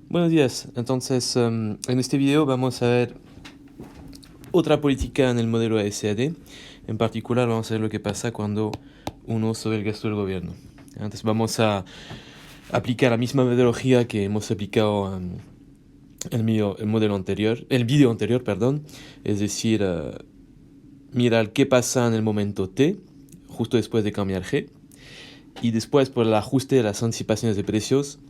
Buenos días. Entonces, en este video vamos a ver otra política en el modelo ASAD. En particular, vamos a ver lo que pasa cuando uno sube el gasto del gobierno. Entonces, vamos a aplicar la misma metodología que hemos aplicado en el video anterior, perdón. Es decir, mirar qué pasa en el momento T, justo después de cambiar G. Y después, por el ajuste de las anticipaciones de precios,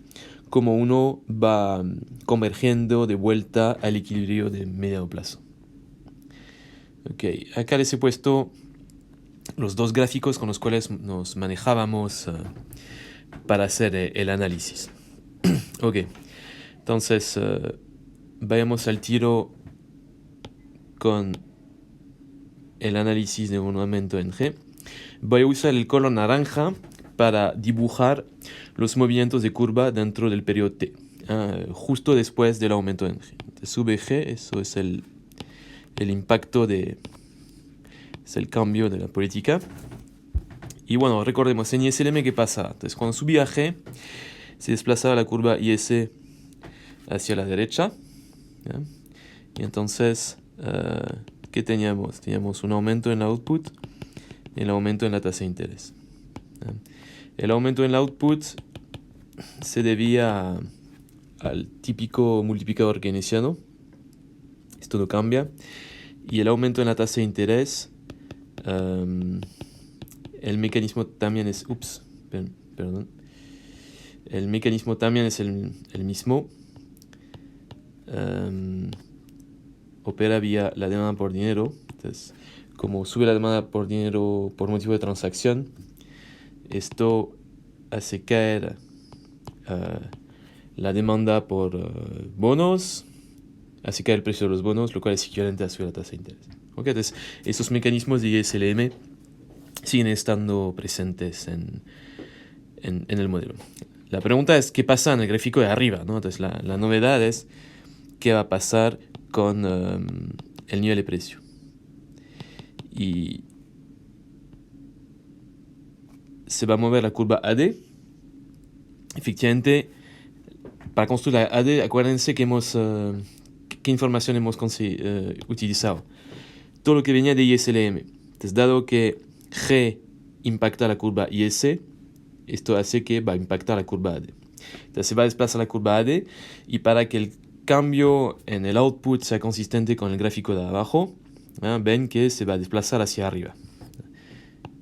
como uno va convergiendo de vuelta al equilibrio de mediano plazo. Ok, acá les he puesto los dos gráficos con los cuales nos manejábamos para hacer el análisis. Ok, entonces vayamos al tiro con el análisis de un aumento en G. Voy a usar el color naranja para dibujar los movimientos de curva dentro del periodo T, justo después del aumento en G. Entonces, sube G, eso es el impacto es el cambio de la política. Y bueno, recordemos, en ISLM, ¿qué pasa? Entonces, cuando subía G, se desplazaba la curva IS hacia la derecha, ¿ya? Y entonces, ¿qué teníamos? Teníamos un aumento en la output y el aumento en la tasa de interés, ¿ya? El aumento en la output se debía al típico multiplicador keynesiano, esto no cambia, y el aumento en la tasa de interés, el mecanismo también es, perdón, el mecanismo también es el mismo, opera vía la demanda por dinero. Entonces, como sube la demanda por dinero por motivo de transacción, esto hace caer la demanda por bonos, hace caer el precio de los bonos, lo cual es equivalente a subir la tasa de interés. Okay, entonces, estos mecanismos de ISLM siguen estando presentes en el modelo. La pregunta es qué pasa en el gráfico de arriba, ¿no? Entonces, la novedad es qué va a pasar con el nivel de precio. Y se va a mover la curva AD. Efectivamente, para construir la AD, acuérdense que ¿qué información hemos utilizado? Todo lo que venía de ISLM. Entonces, dado que G impacta la curva IS, esto hace que va a impactar la curva AD. Entonces, se va a desplazar la curva AD, y para que el cambio en el output sea consistente con el gráfico de abajo, ven que se va a desplazar hacia arriba.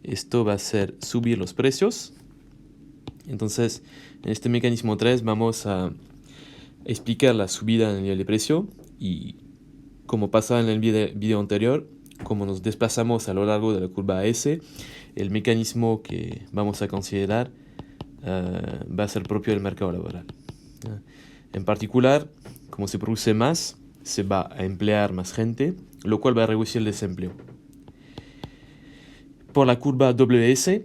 Esto va a hacer subir los precios. Entonces, en este mecanismo 3 vamos a explicar la subida en el nivel de precio, y como pasaba en el video anterior, como nos desplazamos a lo largo de la curva AS, el mecanismo que vamos a considerar va a ser propio del mercado laboral. En particular, como se produce más, se va a emplear más gente, lo cual va a reducir el desempleo. Por la curva WS,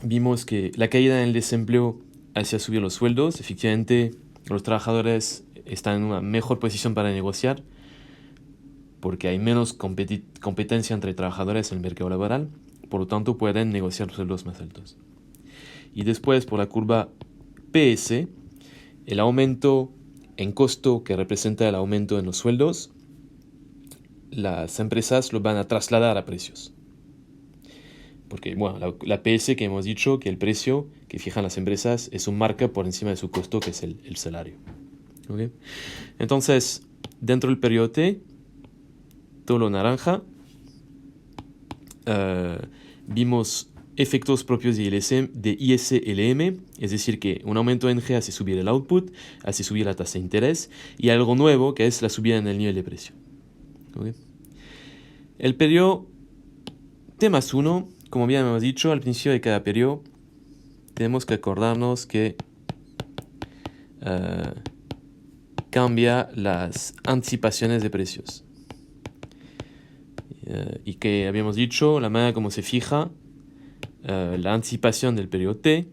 vimos que la caída en el desempleo hacía subir los sueldos. Efectivamente, los trabajadores están en una mejor posición para negociar, porque hay menos competencia entre trabajadores en el mercado laboral, por lo tanto pueden negociar sueldos más altos. Y después, por la curva PS, el aumento en costo que representa el aumento en los sueldos, las empresas lo van a trasladar a precios. Porque, bueno, la PS que hemos dicho, que el precio que fijan las empresas es un marca por encima de su costo, que es el salario. ¿Okay? Entonces, dentro del periodo T, todo lo naranja, vimos efectos propios de ISLM, es decir, que un aumento en G hace subir el output, hace subir la tasa de interés, y algo nuevo, que es la subida en el nivel de precio. ¿Okay? El periodo T más 1, como bien hemos dicho, al principio de cada periodo, tenemos que acordarnos que cambia las anticipaciones de precios. Y que habíamos dicho, la manera como se fija la anticipación del periodo T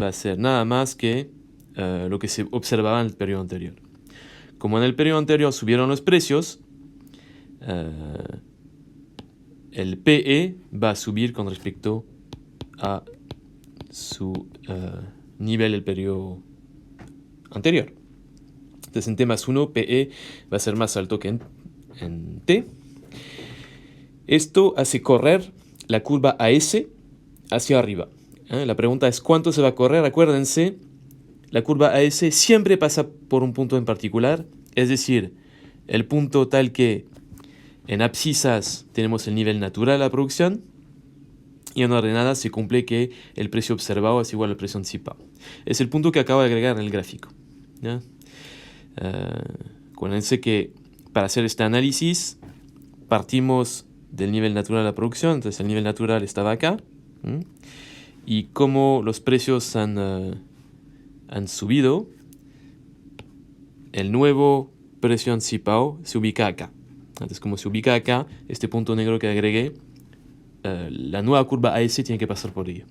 va a ser nada más que lo que se observaba en el periodo anterior. Como en el periodo anterior subieron los precios, el PE va a subir con respecto a su nivel del periodo anterior. Entonces en T más 1, PE va a ser más alto que en T. Esto hace correr la curva AS hacia arriba. La pregunta es ¿cuánto se va a correr? Acuérdense, la curva AS siempre pasa por un punto en particular, es decir, el punto tal que en abscisas tenemos el nivel natural de la producción y en ordenadas se cumple que el precio observado es igual al precio anticipado. Es el punto que acabo de agregar en el gráfico. Acuérdense que para hacer este análisis partimos del nivel natural de la producción, entonces el nivel natural estaba acá, y como los precios han subido, el nuevo precio anticipado se ubica acá. Entonces como se ubica acá, este punto negro que agregué, la nueva curva AS tiene que pasar por ello.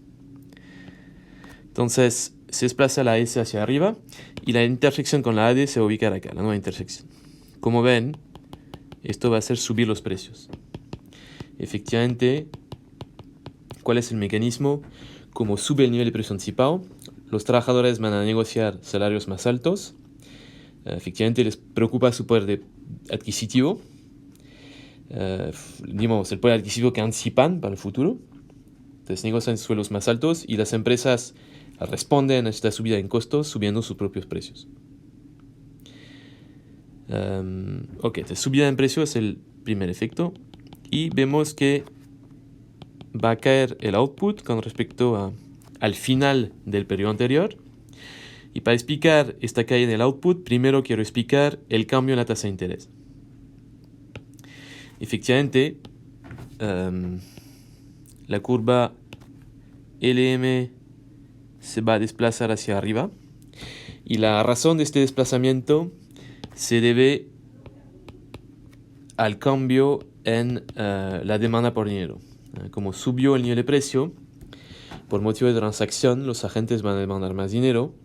Entonces se desplaza la AS hacia arriba y la intersección con la AD se va a ubicar acá, la nueva intersección. Como ven, esto va a hacer subir los precios. Efectivamente, ¿cuál es el mecanismo? Como sube el nivel de precio anticipado, los trabajadores van a negociar salarios más altos. Efectivamente, les preocupa su poder adquisitivo. Digamos, el poder adquisitivo que anticipan para el futuro. Entonces negocian sueldos más altos y las empresas responden a esta subida en costos subiendo sus propios precios. Entonces subida en precio es el primer efecto y vemos que va a caer el output con respecto al final del periodo anterior. Y para explicar esta caída en el output, primero quiero explicar el cambio en la tasa de interés. Efectivamente, la curva LM se va a desplazar hacia arriba y la razón de este desplazamiento se debe al cambio en la demanda por dinero. Como subió el nivel de precio, por motivo de transacción, los agentes van a demandar más dinero.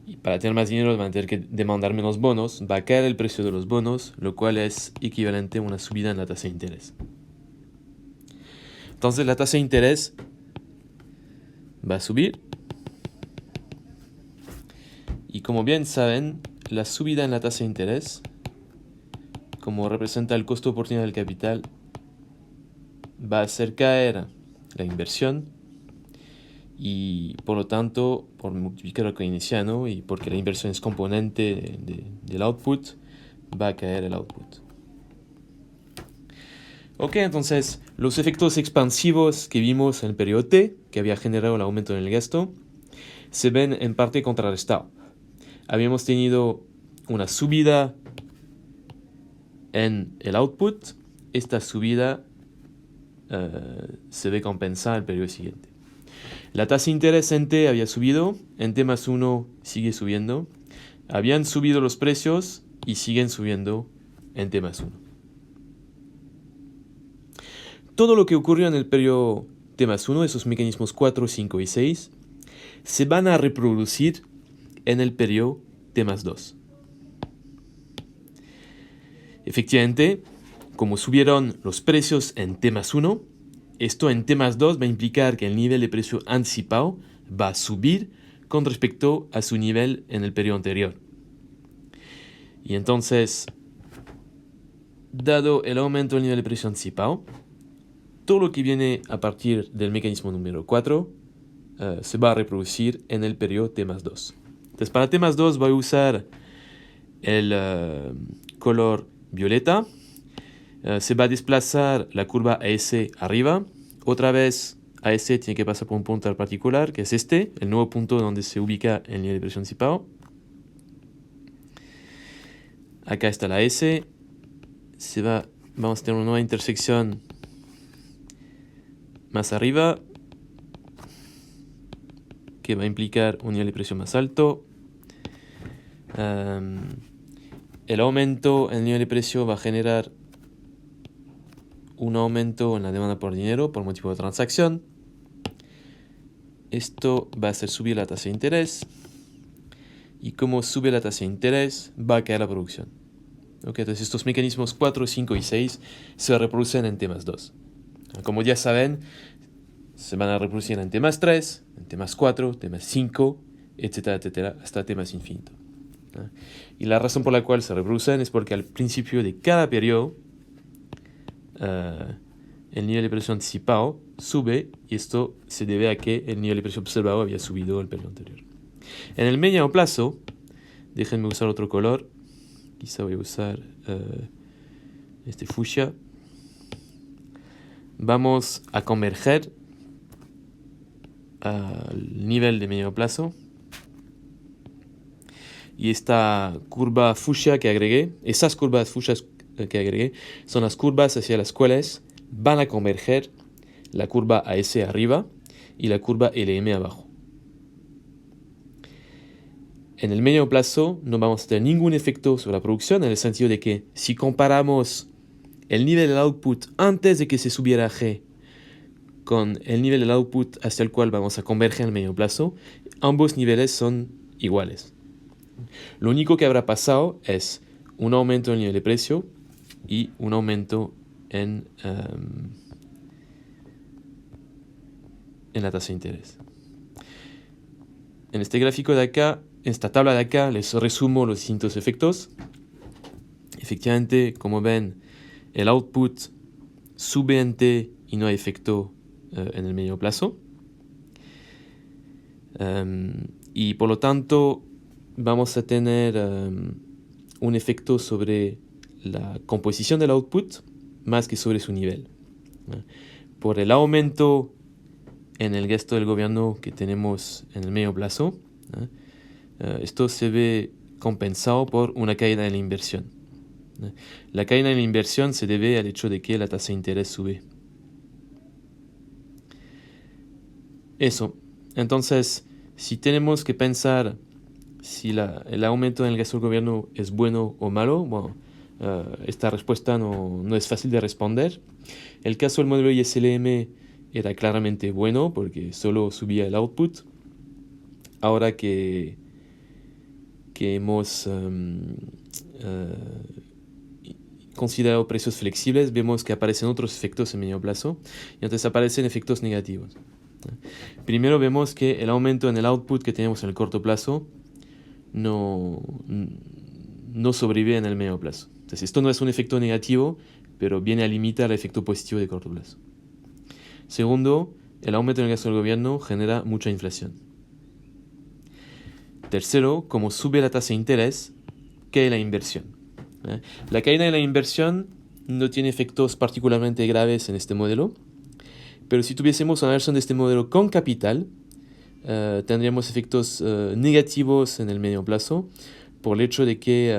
Y para tener más dinero van a tener que demandar menos bonos. Va a caer el precio de los bonos, lo cual es equivalente a una subida en la tasa de interés. Entonces la tasa de interés va a subir. Y como bien saben, la subida en la tasa de interés, como representa el costo de oportunidad del capital, va a hacer caer la inversión y por lo tanto, por multiplicar el keynesiano y porque la inversión es componente del output, va a caer el output. Ok, entonces los efectos expansivos que vimos en el periodo T, que había generado el aumento en el gasto, se ven en parte contrarrestados. Habíamos tenido una subida en el output, esta subida se ve compensada el periodo siguiente. La tasa de interés en T había subido, en T más 1 sigue subiendo. Habían subido los precios y siguen subiendo en T más 1. Todo lo que ocurrió en el periodo T más 1, esos mecanismos 4, 5 y 6, se van a reproducir en el periodo T más 2. Efectivamente, como subieron los precios en T más 1, esto en T más 2 va a implicar que el nivel de precio anticipado va a subir con respecto a su nivel en el periodo anterior. Y entonces, dado el aumento del nivel de precio anticipado, todo lo que viene a partir del mecanismo número 4 se va a reproducir en el periodo T más 2. Entonces, para T más 2 voy a usar el color violeta. Se va a desplazar la curva AS arriba. Otra vez AS tiene que pasar por un punto particular, que es este, el nuevo punto donde se ubica el nivel de precio anticipado. Acá está la S. Vamos a tener una nueva intersección más arriba, que va a implicar un nivel de precio más alto. El aumento en el nivel de precio va a generar un aumento en la demanda por dinero por motivo de transacción. Esto va a hacer subir la tasa de interés. Y como sube la tasa de interés, va a caer la producción. Entonces estos mecanismos 4, 5 y 6 se reproducen en T más 2. Como ya saben, se van a reproducir en T más 3, en T más 4, T más 5 etcétera, etcétera, hasta t más infinito. Y la razón por la cual se reproducen es porque al principio de cada periodo el nivel de presión anticipado sube, y esto se debe a que el nivel de presión observado había subido el periodo anterior. En el mediano plazo, déjenme usar otro color, quizá voy a usar este fucsia. Vamos a converger al nivel de medio plazo. Y esta curva fucsia que agregué, esas curvas fucsias que agregué, son las curvas hacia las cuales van a converger la curva AS arriba y la curva LM abajo. En el medio plazo no vamos a tener ningún efecto sobre la producción, en el sentido de que si comparamos el nivel del output antes de que se subiera a G con el nivel del output hacia el cual vamos a converger en el medio plazo, ambos niveles son iguales. Lo único que habrá pasado es un aumento en el nivel de precio y un aumento en la tasa de interés. En este gráfico de acá, en esta tabla de acá, les resumo los distintos efectos. Efectivamente, como ven, el output sube en T y no hay efecto en el medio plazo. Y por lo tanto, vamos a tener un efecto sobre la composición del output más que sobre su nivel. Por el aumento en el gasto del gobierno que tenemos en el medio plazo, esto se ve compensado por una caída en la inversión. La caída en la inversión se debe al hecho de que la tasa de interés sube. Eso. Entonces, si tenemos que pensar si el aumento en el gasto del gobierno es bueno o malo, bueno, esta respuesta no es fácil de responder. El caso del modelo ISLM era claramente bueno porque solo subía el output. Ahora que hemos considerado precios flexibles, vemos que aparecen otros efectos en medio plazo y entonces aparecen efectos negativos. Primero vemos que el aumento en el output que tenemos en el corto plazo no sobrevive en el medio plazo. Entonces esto no es un efecto negativo, pero viene a limitar el efecto positivo de corto plazo. Segundo, el aumento en el gasto del gobierno genera mucha inflación. Tercero, como sube la tasa de interés, cae la inversión. La caída de la inversión no tiene efectos particularmente graves en este modelo, pero si tuviésemos una versión de este modelo con capital, tendríamos efectos negativos en el medio plazo por el hecho de que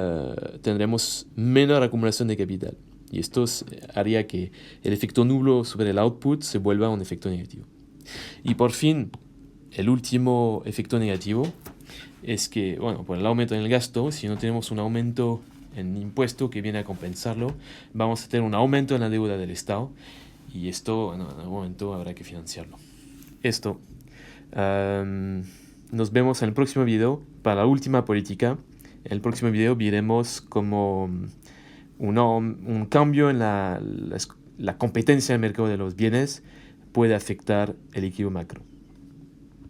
tendremos menor acumulación de capital. Y esto haría que el efecto nulo sobre el output se vuelva un efecto negativo. Y por fin, el último efecto negativo es que, bueno, por el aumento en el gasto, si no tenemos un aumento en impuesto que viene a compensarlo, vamos a tener un aumento en la deuda del Estado y esto, bueno, en algún momento habrá que financiarlo. Esto. Nos vemos en el próximo video para la última política. En el próximo video veremos cómo un cambio en la competencia del mercado de los bienes puede afectar el equilibrio macro.